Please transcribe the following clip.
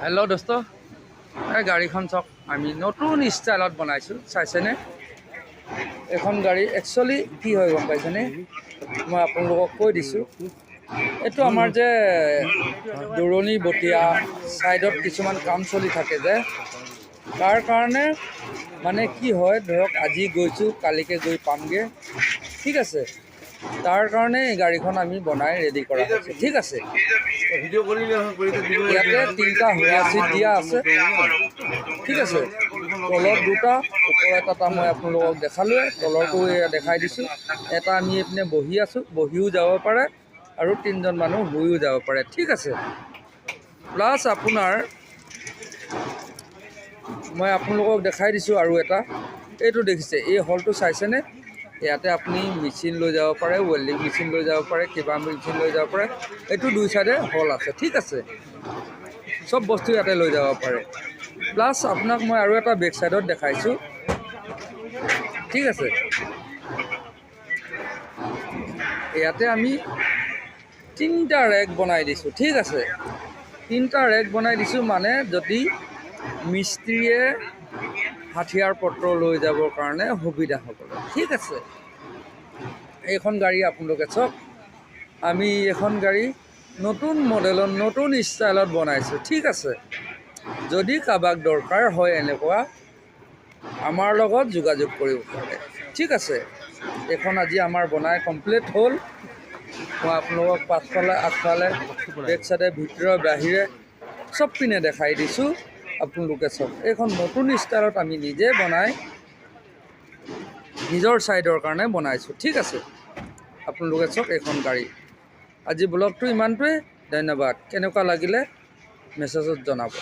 Hello' দোস্ত, এই গাড়ীখন চাওক, আমি নতুন ষ্টাইলত বনাইছোঁ, চাইছেনে? এইখন গাড়ী একচুৱেলি কি হয় গম পাইছেনে? মই আপোনালোকক কৈ দিছোঁ, এইটো আমাৰ যে দূৰণি বতীয়া ছাইডত কিছুমান কাম চলি থাকে যে, তাৰ কাৰণে মানে কি হয়, ধৰক আজি গৈছোঁ কালিকৈ গৈ পামগৈ, ঠিক আছে? তাৰ কাৰণে এই গাড়ীখন আমি বনাই ৰেডি কৰা হৈছে, ঠিক আছে? ইয়াতে 3টা হোৱা চিট দিয়া আছে, ঠিক আছে? তলত 2টা, ওপৰত এটা মই আপোনালোকক দেখালোৱে, তলৰটো এয়া দেখাই দিছোঁ। এটা আমি এইপিনে বহি আছোঁ, বহিও যাব পাৰে আৰু 3জন মানুহ শুইও যাব পাৰে, ঠিক আছে? প্লাছ আপোনাৰ মই আপোনালোকক দেখাই দিছোঁ আৰু এটা, এইটো দেখিছে, এই হলটো চাইছেনে? ইয়াতে আপুনি মেচিন লৈ যাব পাৰে, ৱেল্ডিং মেচিন লৈ যাব পাৰে, কিবা মেচিন লৈ যাব পাৰে। এইটো 2 চাইডে হল আছে, ঠিক আছে? চব বস্তু ইয়াতে লৈ যাব পাৰে। প্লাছ আপোনাক মই আৰু এটা বেক চাইডত দেখাইছোঁ, ঠিক আছে? ইয়াতে আমি 3টা ৰেক বনাই দিছোঁ, ঠিক আছে? 3টা ৰেক বনাই দিছোঁ, মানে যদি মিস্ত্ৰীয়ে হাথিয়াৰ পত্ৰ লৈ যাবৰ কাৰণে সুবিধা হ'বলৈ, ঠিক আছে? এইখন গাড়ী আপোনালোকে চাওক, আমি এখন গাড়ী নতুন মডেলত নতুন ষ্টাইলত বনাইছোঁ, ঠিক আছে? যদি কাৰোবাক দৰকাৰ হয় এনেকুৱা, আমাৰ লগত যোগাযোগ কৰিব পাৰে, ঠিক আছে? এইখন আজি আমাৰ বনাই কমপ্লিট হ'ল। মই আপোনালোকক পাছফালে আগফালে বেক চাইডে ভিতৰে বাহিৰে চব পিনে দেখাই দিছোঁ, আপোনালোকে চাওক। এইখন নতুন ষ্টাইলত আমি নিজে বনাই নিজৰ ছাইডৰ কাৰণে বনাইছোঁ, ঠিক আছে? আপোনালোকে চাওক এইখন গাড়ী। আজি ব্লগটো ইমানটোৱেই, ধন্যবাদ। কেনেকুৱা লাগিলে মেছেজত জনাব।